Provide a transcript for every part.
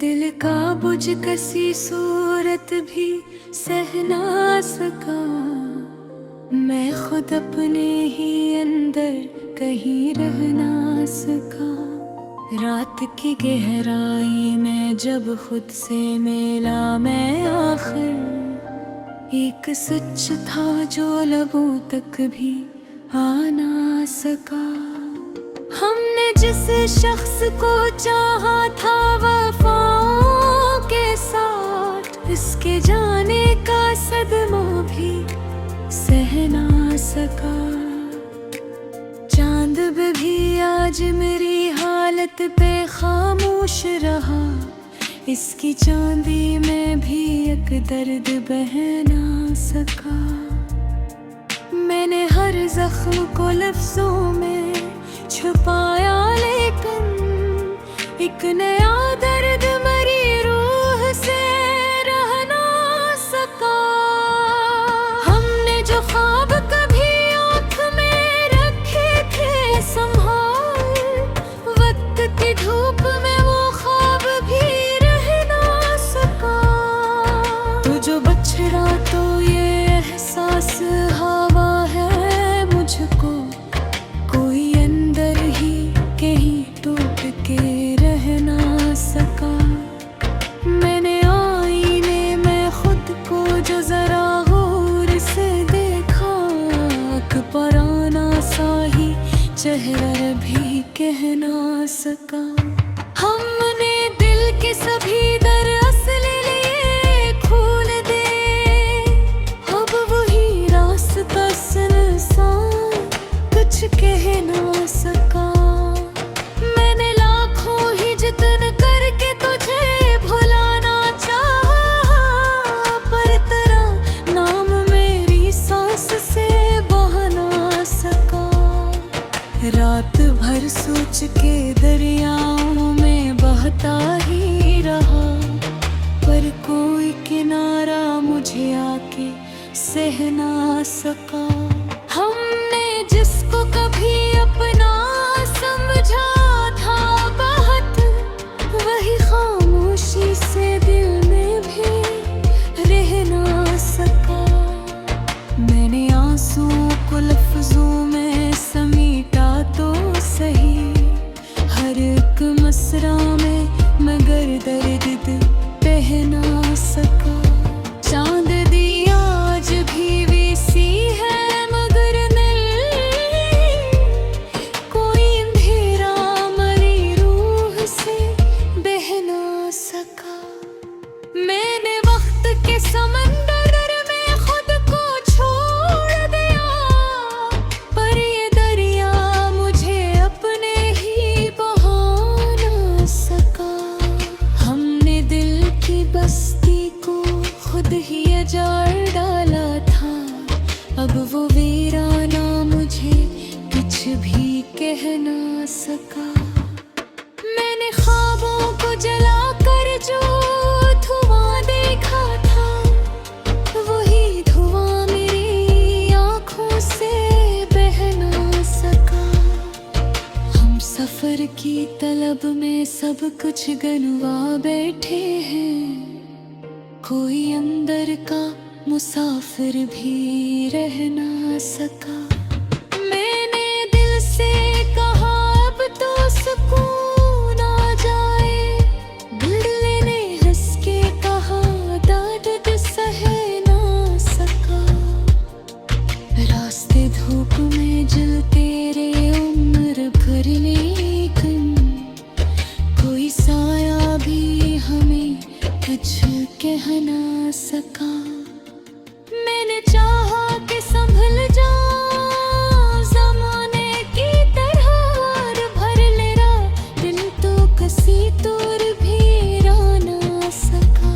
दिल का बुझ कसी सूरत भी सह ना सका। मैं खुद अपने ही अंदर कहीं रह ना सका। रात की गहराई में जब खुद से मिला मैं आखिर, एक सच था जो लबों तक भी आ ना सका। हमने जिस शख्स को चाहा था वफाओं के साथ, इसके जाने का सदमा भी सह ना सका। चांद भी आज मेरी हालत पे खामोश रहा, इसकी चांदी में भी एक दर्द बह ना सका। मैंने हर जख्म को लफ्जों में छुपाया, लेकिन एक नया दर्द मरी रूह से रह ना सका। हमने जो ख्वाब कभी आँख में रखे थे संभाल, वक्त की धूप में वो ख्वाब भी रह ना सका। तो जो बछड़ा तो ये एहसास हवा है मुझको, कोई अंदर ही कहीं टूट के रह ना सका। मैंने आईने में खुद को जो जरा गौर से देखा, आँख पराना सा ही चेहरा भी कह ना सका। हमने दिल के सभी दर असली लिए खोल दे, अब वही रास्ता सुनसान कुछ कह ना सका। मैंने लाखों ही जतन करके तुझे भुलाना चाहा, पर तेरा नाम मेरी सांस से बह ना सका। रात भर सोच के दरियाओं में बहता ही रहा, पर कोई किनारा मुझे आके सह ना सका। हमने जिसको कभी अपना समझा था बहुत, वही खामोशी से दिल में भी रह ना सका। मैंने आंसुओं को लफ्जों में समीटा तो सही, हर एक मसरा में, मगर दर्द बह ना सका। चांद दिया आज भी वीसी है, मगर दिल कोई अंधेरा मरी रूह से बह ना सका। मैंने वक्त के समंदर में खुद को छोड़ दिया, पर ये दरिया मुझे अपने ही बहा ना सका। हमने दिल की बस्ती को खुद ही अजाड़ डाला था, अब वो वीराना मुझे कुछ भी कह ना सका। मैंने ख्वाबों को जला कर जो धुआं देखा था, वही धुआं मेरी आँखों से बह ना सका। हम सफर की तलब में सब कुछ गनवा बैठे हैं, कोई अंदर का मुसाफिर भी रह ना सका। मैंने दिल से कहा अब तो सुकून आ जाए, दिल ने हंस के कहा दर्द सह ना सका। रास्ते धूप में जलते रे उम्र भर, लेकिन कोई साया भी हमें कुछ कह ना सका। मैंने चाहा कि संभल जाऊं ज़माने की तरह, और भर ले रहा दिल तो कसी तोर भी रह ना सका।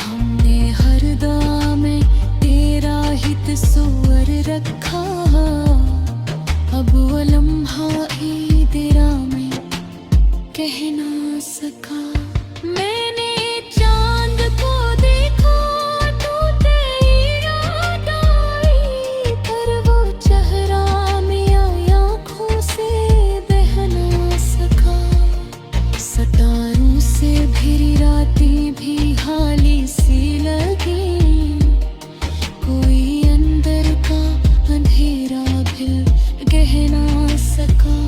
हमने हर दुआ में तेरा ही तस्वर रखा, अब वो लम्हा ही तेरा में कह ना सका। मैंने चांद को देखा तो रातें भी हाली सी लगी, कोई अंदर का अंधेरा भी गह ना सका।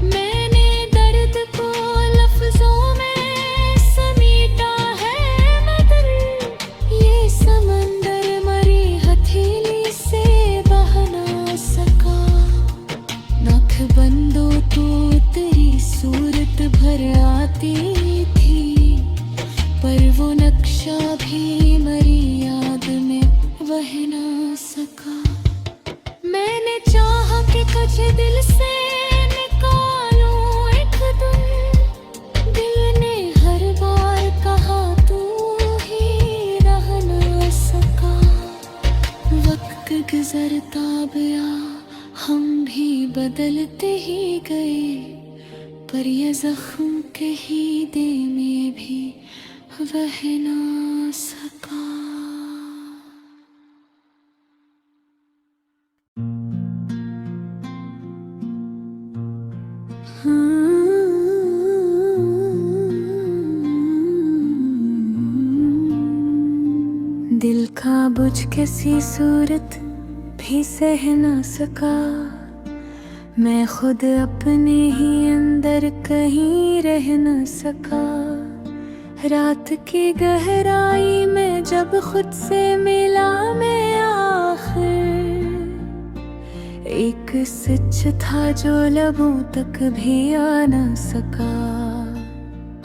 मैंने दर्द को लफ्जों में समेटा है, मगर ये समंदर मरी हथेली से बह ना सका। नख बंदो तो तेरी सूरत भर आती थी, पर वो नक्शा भी मरी याद में बह ना सका। मैंने चाहा कि तुझे दिल से निकालूं एक दिन, दिल ने हर बार कहा तू ही रह ना सका। वक्त गुजरता गया, हम भी बदलते ही गए, पर ये जख्म कहीं दे में भी बह ना सका। दिल का बुझ कैसी सूरत भी सह ना सका। मैं खुद अपने ही अंदर कहीं रह न सका। रात की गहराई में जब खुद से मिला मैं आखिर, एक सच था जो लबों तक भी आ न सका।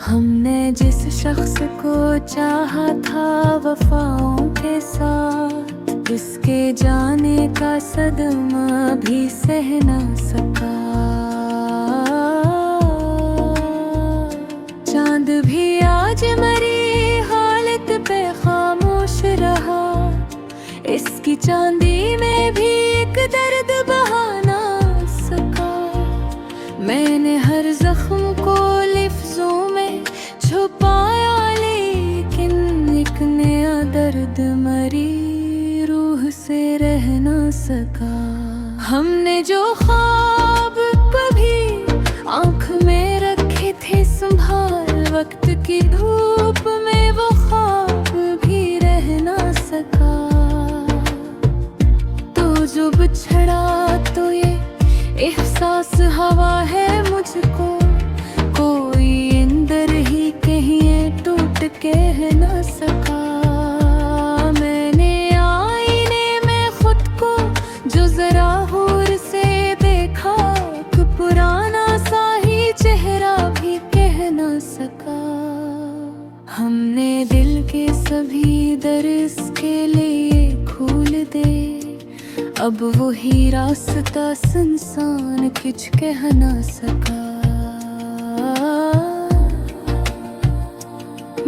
हमने जिस शख्स को चाहा था वफाओं के साथ, इसके जाने का सदमा भी सह ना सका। चांद भी आज मरी हालत पे खामोश रहा, इसकी चांदी में भी एक दर्द बहा ना सका। मैंने हर जख्म को लफ्जों में छुपाया, लेकिन एक नया दर्द मरी रूह से रह ना सका। हमने जो ख्वाब कभी आँख में रखे थे संभाल, वक्त की धूप में वो ख्वाब भी रह ना सका। तो जो बिछड़ा तो ये एहसास हवा है मुझको, कोई अंदर ही कहीं टूट के ना सका। हमने दिल के सभी दर इसके लिए खोल दे, अब वही रास्ता इंसान कुछ कह ना सका।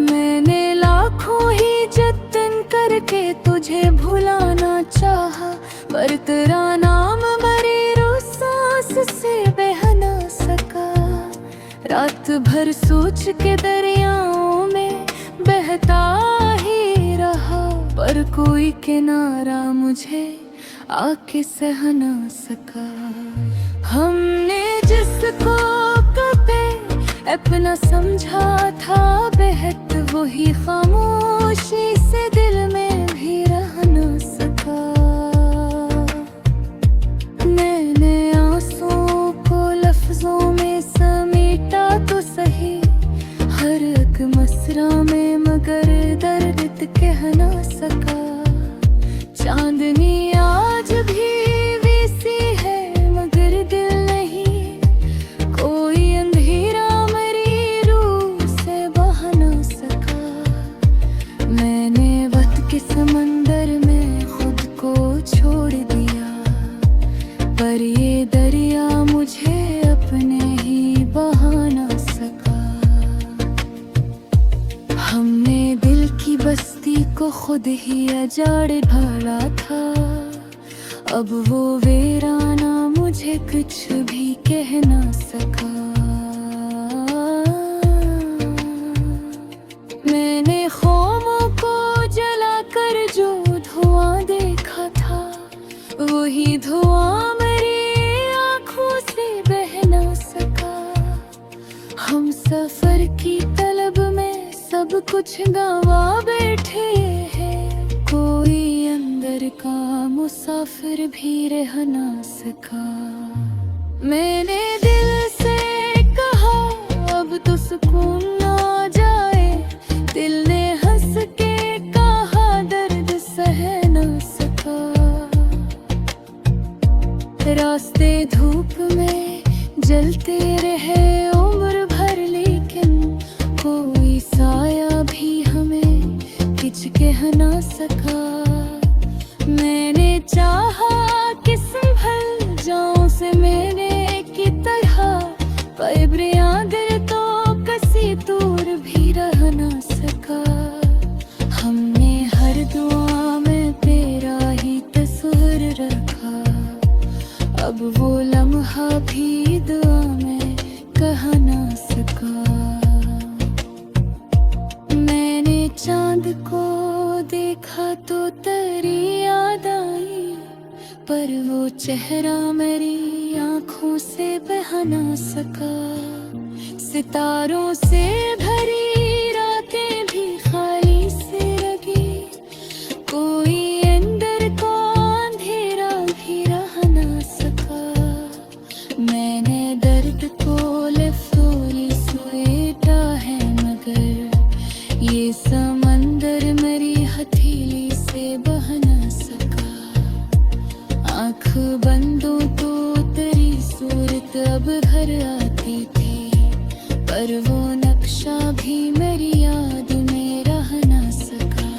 मैंने लाखों ही जतन करके तुझे भुलाना चाहा, पर तेरा नाम मरी रोज सांस से बह ना सका। रात भर सोच के दरियाओं में बहता ही रहा, पर कोई किनारा मुझे आके सह ना सका। हमने जिसको कभी अपना समझा था बेहद, वही खामोशी से दिल में भी रह ना सका। मैंने आंसुओं को लफ्जों में समेटा तो सही, हर एक मसरा में मगर दर्द कह ना सका। चांदनी आज भी वैसी है मगर दिल नहीं, कोई अंधेरा मरी रूह से बह ना सका। मैंने वक्त के समंदर में खुद को छोड़ दिया, पर ये दरिया मुझे अपने ही बहा ना सका। हमने दिल की बस्ती को खुद ही अजाड़ ढाला था, अब वो वीराना मुझे कुछ भी कह ना सका। मैंने ख्वाबों को जलाकर जो धुआं देखा था, वही धुआं मेरी आँखों से बह ना सका। हम सफर की तलब में सब कुछ गवा बैठे हैं, कोई अंदर का मुसाफिर भी रह ना सका। मैंने दिल से कहा अब तो सुकून आ जाए, दिल ने हंस के कहा दर्द सह ना सका। रास्ते धूप में जलते रहे उम्र भर, लेकिन कोई साया भी हमें कुछ कह ना सका। मैंने चाहा कि संभल जाऊं से मेरे की तरह, पर इब्रियां दिल तो कसी दूर भी रह ना सका। हमने हर दुआ में तेरा ही तस्वीर रखा, अब वो लम्हा भी दुआ में कह ना सका। मैंने चांद को देखा तो तेरी याद आई, पर वो चेहरा मेरी आंखों से बह ना सका। सितारों से भरी रातें भी खाली से लगी, कोई अंदर को अंधेरा भी रह ना सका। मैंने दर्द को लफ्ज़ों समेटा है, मगर ये समंदर मेरी हथेली से बह ना सका। आँख बंदों तो तेरी सूरत अब घर आती थी, पर वो नक्शा भी मेरी याद में रह ना सका।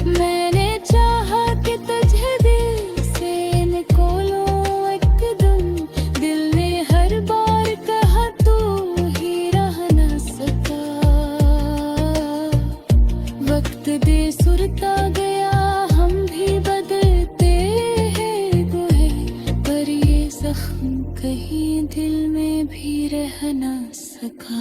मैंने चाहा कि तुझे दिल से निकालूं एकदम, दिल ने हर बार कहा तू ही रह ना सका। वक्त दे सुरता गया, हम भी बदलते हैं गोहे, पर ये जख्म कहीं दिल में भी रह ना सका।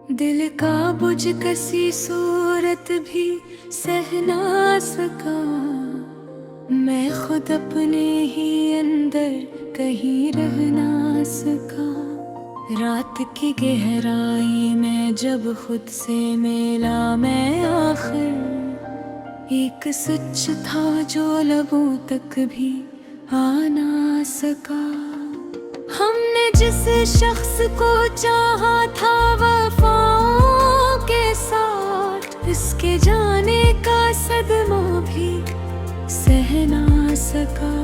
दिल का बुझ कसी सूरत भी सह ना सका, मैं खुद अपने ही अंदर कहीं रह ना सका। रात की गहराई में जब खुद से मिला मैं आखिर, एक सच था जो लबों तक भी आ ना सका। हमने जिस शख्स को चाहा था वफाओं के साथ, इसके जाने का सदमा भी सह ना सका।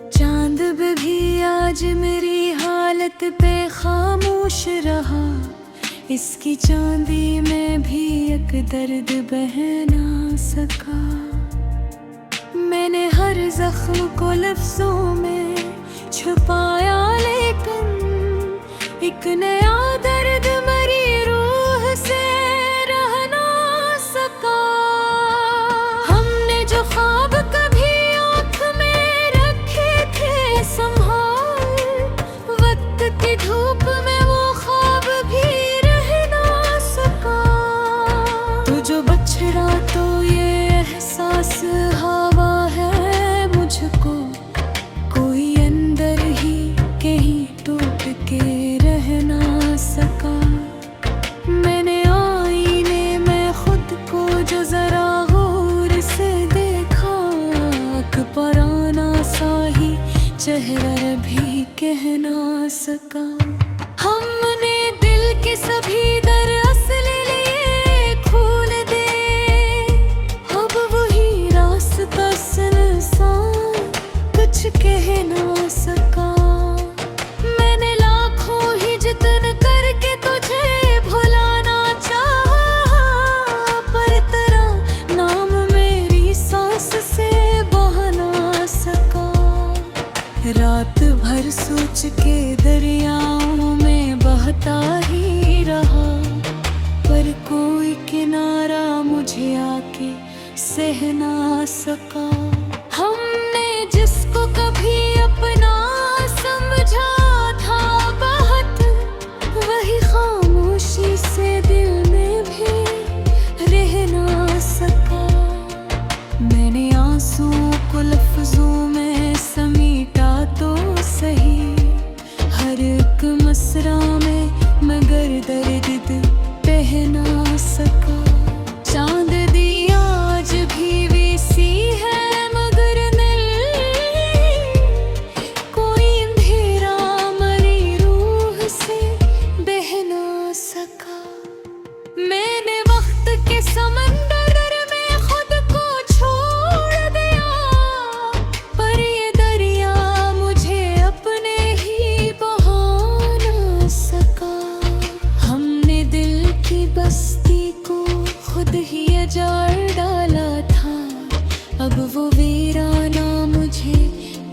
चांद भी आज मेरी हालत पे खामोश रहा, इसकी चांदी में भी एक दर्द बह ना सका। मैंने हर जख्म को लफ्जों में छुपाया, लेकिन एक नया दर्द मेरी रूह से रह ना सका। हमने जो ख्वाब कभी आँख में रखे थे संभाल, वक्त की धूप में वो ख्वाब भी रह ना सका। तू जो बछड़ा तो ये एहसास हवा है मुझको, कोई अंदर ही कहीं टूट के रह ना सका। मैंने आईने में खुद को जो जरा गौर से देखा, पराना सा ही चेहरा भी कह ना सका। हमने दिल के सभी दर असले लिए खोल दे, अब वही रास्ता सुनसान कुछ कह ना सका। मैंने लाखों ही जतन करके तुझे भुलाना चाहा, सह ना सका। हमने जिसको कभी अपना समझा था बहुत, वही खामोशी से दिल में भी रह ना सका। मैंने आंसुओं को लफ्जों में समीटा तो सही, हर एक मसरा में मगर दर्द बह ना सका। चांद दिया आज भी वैसी है मगर नहीं, कोई अंधेरा मरी रूह से बह ना सका। मैंने वक्त के समंदर में खुद को छोड़ दिया, पर ये दरिया मुझे अपने ही बहा ना सका। हमने दिल की बस्ती को खुद ही अजाड़ डाला था, अब वो वीराना मुझे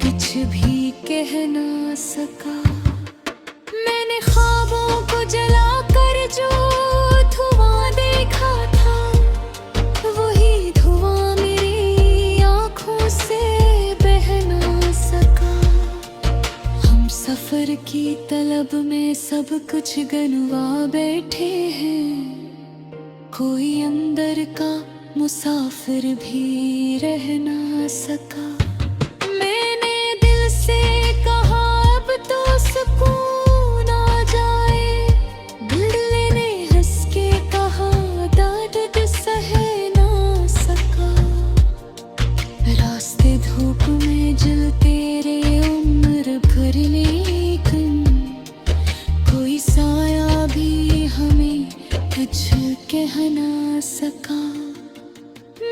कुछ भी कह ना सका। मैंने ख्वाबों को जलाकर जो धुआं देखा था, वही धुआं मेरी आँखों से बह ना सका। हम सफर की तलब में सब कुछ गनवा बैठे हैं, कोई अंदर का मुसाफिर भी रह ना सका। मैंने दिल से कहा अब तो सुकून आ जाए, दिल ने हंस के कहा दर्द सह ना सका। रास्ते धूप में जलते रे उम्र भर, लेकिन कोई साया भी हमें कुछ कह ना सका।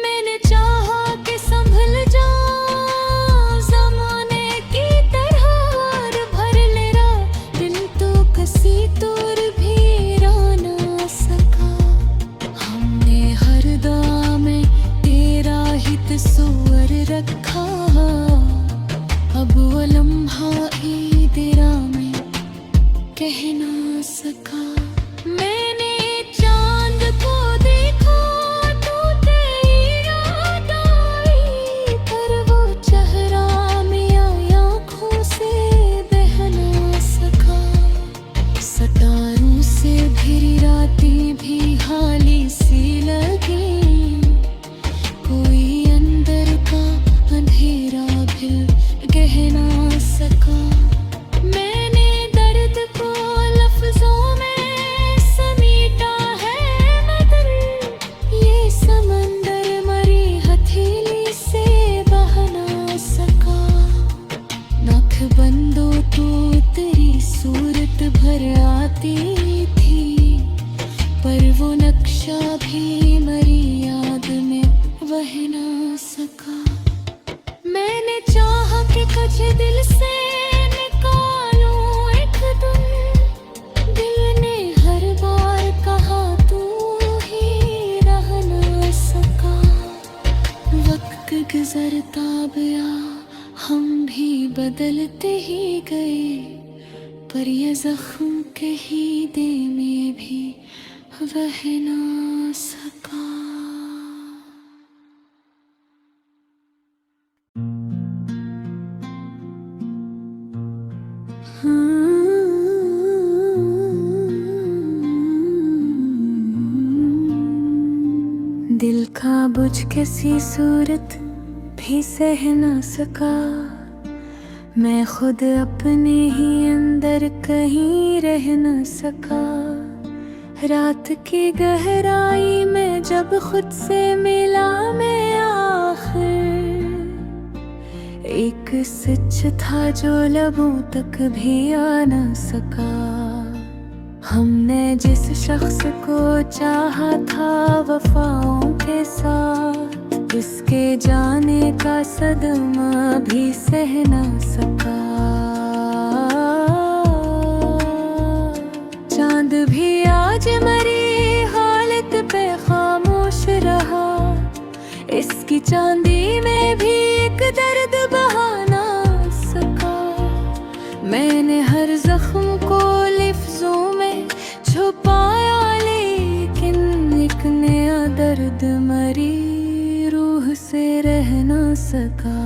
मैंने चाहा कि संभल जाऊं ज़माने की तरह, और भर ले रहा दिल तो कसी तोर भी रा ना सका। हमने हर दुआ में तेरा ही तस्वर रखा, अब वो लम्हा ही तेरा में कह ना सका। मैंने चांद को देखा तो तेरी याद आई, पर वो चेहरा मेरी आँखों से बह ना सका। सितारों से घिरी रातें भी हाली सी लगी, कोई अंदर का अंधेरा भी कह ना सका। मैंने दर्द को लफ्जों में समीटा है मगर ये समंदर मरी हथेली से बह ना सका। नख बंदो तो तेरी सूरत भर आती थी, पर वो नक्शा भी मरी याद में बह ना सका। मैंने चाहा कि कुछ दिल से निकालूं एक दिन, दिल ने हर बार कहा तू ही रह ना सका। वक्त गुजरता गया, हम भी बदलते ही गए, पर ये जख्म कहीं दे में भी बह ना सका। दिल का बुझ कैसी सूरत भी सह ना सका। मैं खुद अपने ही अंदर कहीं रह न सका। रात की गहराई में जब खुद से मिला मैं आखिर, एक सच था जो लबों तक भी आ न सका। हमने जिस शख्स को चाहा था वफाओं के साथ, इसके जाने का सदमा भी सह न सका। चांद भी आज मरी हालत पे खामोश रहा, इसकी चांदी में भी एक दर्द बहा ना सका। मैंने हर जख्म को लफ्जों में छुपाया, लेकिन एक नया दर्द मरी रूह से रह ना सका।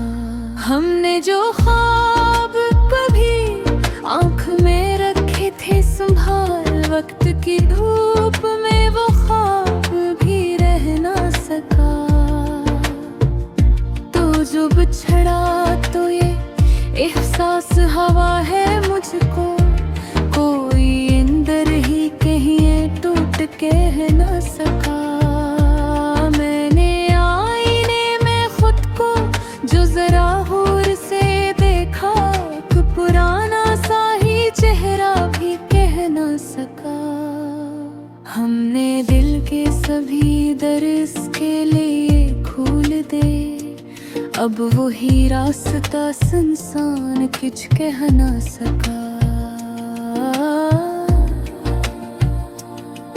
हमने जो ख्वाब कभी आँख में रखे थे संभाल, वक्त की धूप में वो ख्वाब भी रह ना सका। तो जो बिछड़ा तो ये एहसास हवा है मुझको, कोई अंदर ही कहीं टूट कह ना सका। मैंने आईने में खुद को जो जरा गौर से देखा, कि पुराना सा ही चेहरा भी कह ना सका। हमने दिल के सभी दर इसके लिए खोल दे, अब वही रास्ता सुनसान कुछ कह ना सका।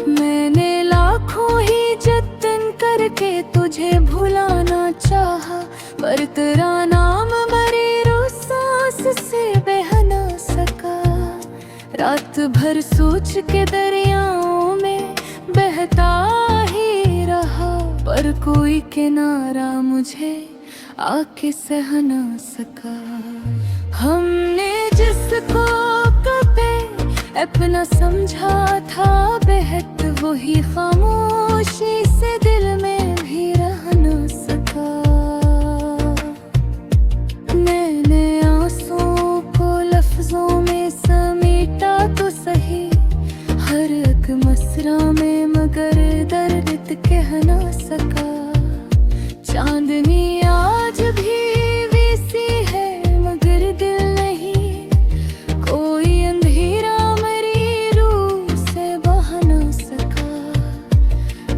मैंने लाखों ही जतन करके तुझे भुलाना चाहा, पर तेरा नाम मरे रोज सांस से बह ना सका। रात भर सोच के दरियाओं में बहता ही रहा, पर कोई किनारा मुझे आके सह ना सका। हमने जिसको कभी अपना समझा था बेहद, वही खामोशी से दिल में भी रह ना सका। मैंने आंसुओं को लफ्जों में समेटा तो सही, हर एक मसरा में मगर दर्द कह ना सका। चांदनी आज भी वैसी है मगर दिल नहीं, कोई अंधेरा मेरी रूह से बह ना सका।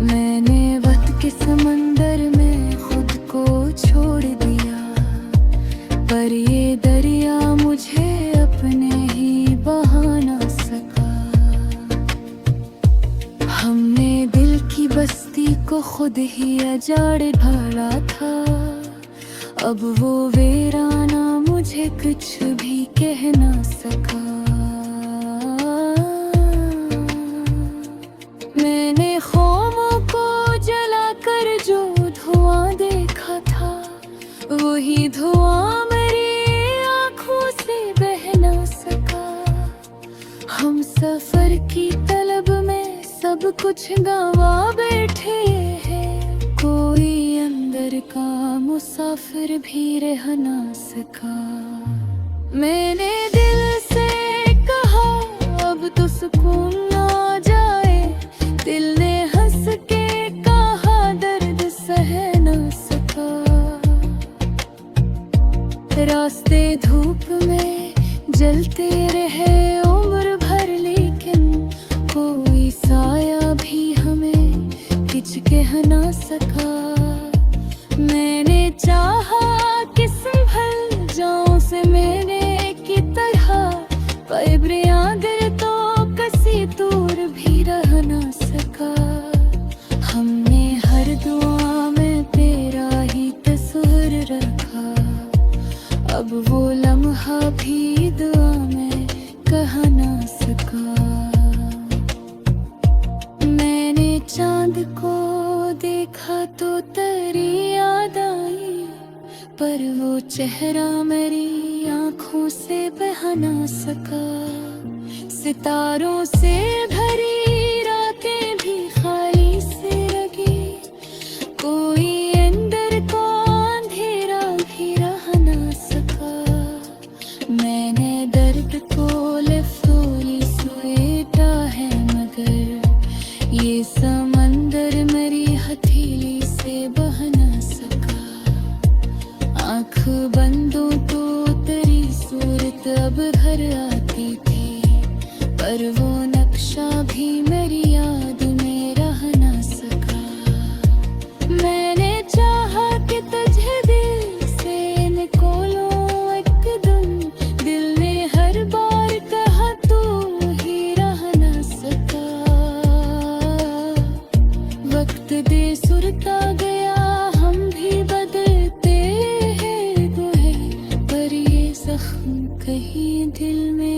मैंने वक्त के समंदर में खुद को छोड़ दिया, पर ये दरिया मुझे अपने ही बहा ना सका। हमने दिल की बस्ती को खुद ही अजाड़ ढाला था, अब वो वीराना मुझे कुछ भी कह ना सका। मैंने ख्वाबों को जलाकर जो धुआं देखा था, वही धुआं मेरी आँखों से बह ना सका। हम सफर की तलब में सब कुछ गंवा बैठे हैं, कोई अंदर का मुसाफिर भी रह ना सका। मैंने दिल से कहा अब तो सुकून आ जाए, दिल ने हंस के कहा दर्द सह ना सका। रास्ते धूप में जलते रहे उम्र भर, लेकिन कोई साया भी हमें कुछ कह ना सका। मैंने चाहा कि संभल जाऊं से मेरे की तरह, पर ब्रियादर तो कसी दूर भी रह ना सका। हमने हर दुआ में तेरा ही तस्वीर रखा, अब वो लम्हा भी दुआ में कह ना सका। मैंने चांद को देखा तो तेरी याद आई, पर वो चेहरा मेरी आँखों से बह ना सका। सितारों से भरी रातें भी खाली से लगी, कोई अंदर को अंधेरा भी रह ना सका। मैंने दर्द को लफ्ज़ों समेटा है, मगर ये समंदर मेरी हथेली से बह ना सका। आँख बंदों तो तेरी सूरत अब घर आती थी, पर वो नक्शा भी मेरी याद में रह ना सका। मैंने चाहा कि तुझे दिल से निकालूं एक दिन, दिल ने हर बार कहा तू ही रह ना सका। वक्त दे सुरता गया, हम भी बदलते हैं, पर ये जख्म कहीं दिल में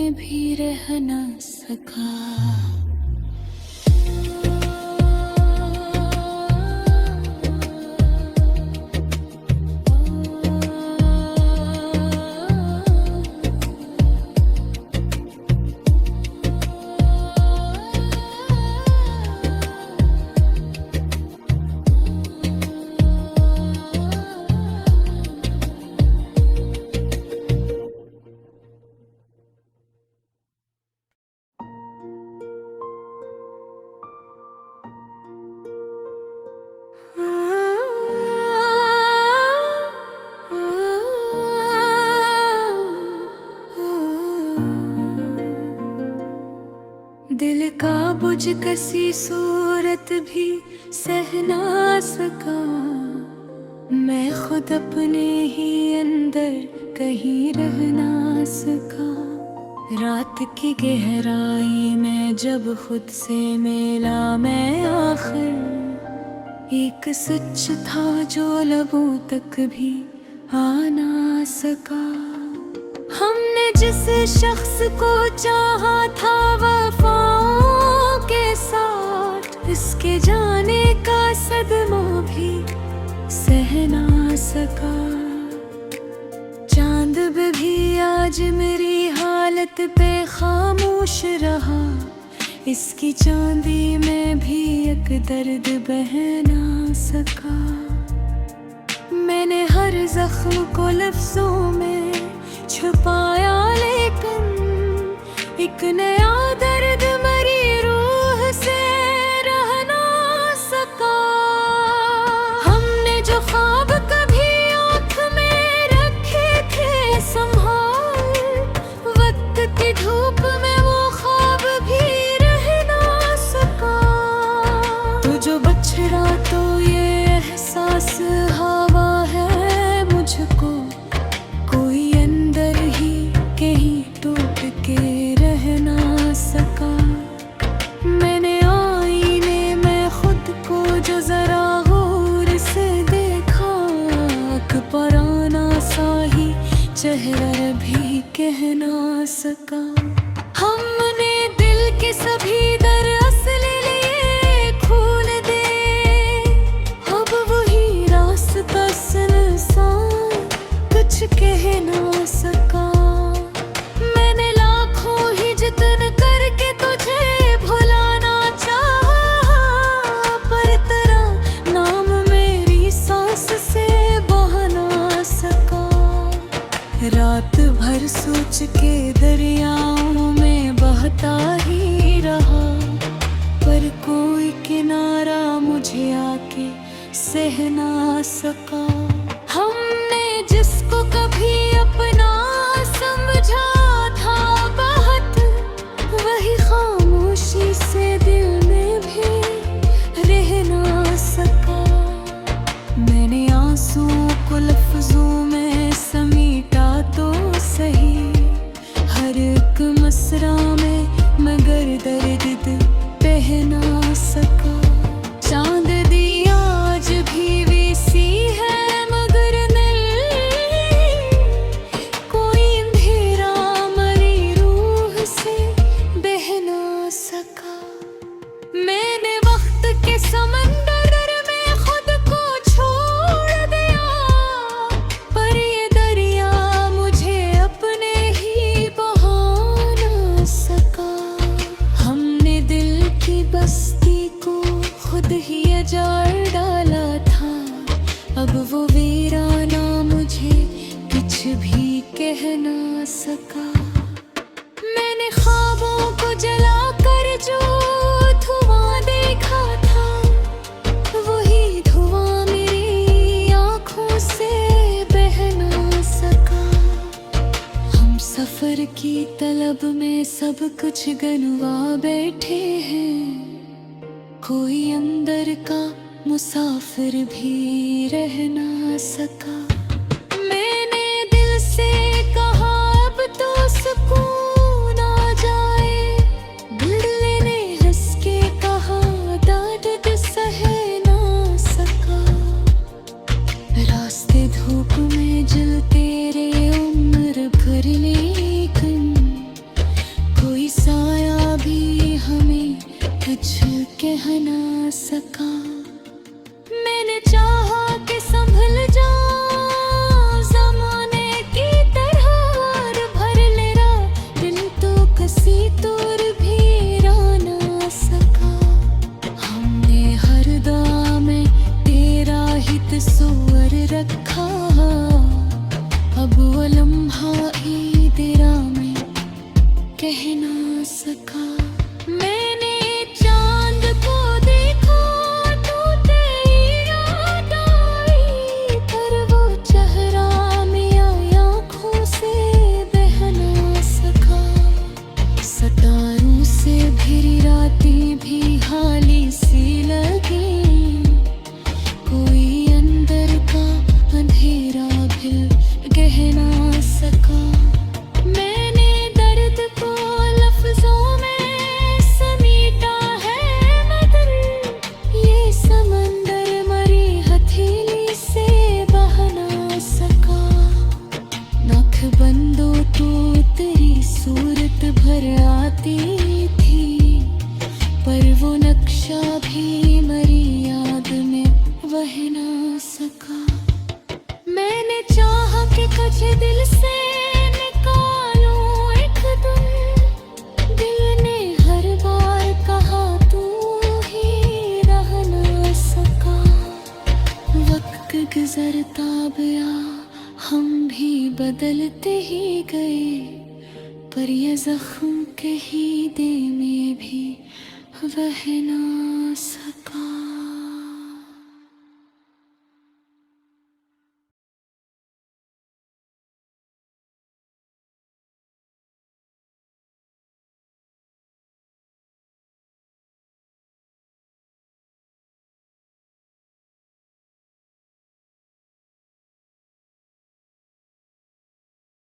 बोझ कसी सूरत भी सह ना सका। मैं खुद अपने ही अंदर कहीं रह ना सका। रात की गहराई में जब खुद से मिला मैं आखिर, एक सच था जो लबों तक भी आ ना सका। हमने जिस शख्स को चाहा था वफाओं के साथ, इसके जाने का सदमा भी सह ना सका। चांद भी आज मेरी हालत पे खामोश रहा, इसकी चांदी में भी एक दर्द बह ना सका। मैंने हर जख्म को लफ्जों में छुपाया, लेकिन एक नया दर्द मरी रूह से रह ना सका। हमने जो ख्वाब कभी आँख में रखे थे संभाल, वक्त की धूप में वो ख्वाब भी रह ना सका। तो जो बछड़ा तो ये एहसास हवा है मुझको, कोई अंदर ही कहीं टूट के रह ना सका। मैंने आईने में खुद को जो जरा गौर से देखा, पराना सा ही चेहरा भी कह ना सका। हमने दिल के सभी दर असले लिए खोल दे, अब वही रास्ता सुनसान कुछ कह ना सका। मैंने लाखों ही जतन करके तुझे भुलाना चाहा, पर तेरा नाम मेरी सांस से बह ना सका। रात भर सोच के दरियाओं में बहता ही रहा, पर कोई किनारा मुझे आके सह ना सका। हमने जिसको कभी अपना समझा था बहुत, वही खामोशी से दिल में भी रह ना सका। मैंने आंसुओं को लफ्जों में समीटा तो सही, हर एक मसरा में मगर दर्द बह ना सका। चांद दिया आज भी वैसी है मगर नहीं, कोई अंधेरा मरी रूह से बह ना सका। मैंने वक्त के समंदर में खुद को छोड़ दिया, पर ये दरिया मुझे अपने ही बहा ना सका। हमने दिल की बस्ती को खुद ही अजाड़ डाला था, अब वो वीराना मुझे कुछ भी कह ना सका। मैंने ख्वाबों को जला कर जो धुआं देखा था, वही धुआं मेरी आँखों से बह ना सका। हम सफर की तलब में सब कुछ गनवा बैठे हैं, कोई अंदर का मुसाफिर भी रह ना सका। मैंने दिल से कहा अब तो सुकून आ जाए, दिल ने हंस के कहा दर्द सह ना सका। रास्ते धूप में जलते रे उम्र भर, लेकिन कोई साया भी हमें कुछ कह ना सका। मैंने चाहा कि संभल जाऊं ज़माने की तरह, और भर ले रहा दिल तो कसी तोर भी रा ना सका। हमने हर दुआ में तेरा ही तस्वर रखा, अब वो लम्हा ही तेरा में कह ना सका। मैंने चांद को देखा तो तेरी याद आई, पर वो चेहरा मेरी आँखों से बह ना सका। सितारों से भरी रातें भी मरी याद में वह ना सका। मैंने चाहा कि तुझे दिल से निकालूं एक दिन, दिल ने हर बार कहा तू ही रह ना सका। वक्त गुजरता गया, हम भी बदलते ही गए, पर ये जख्म कहीं दे में भी वह ना सका।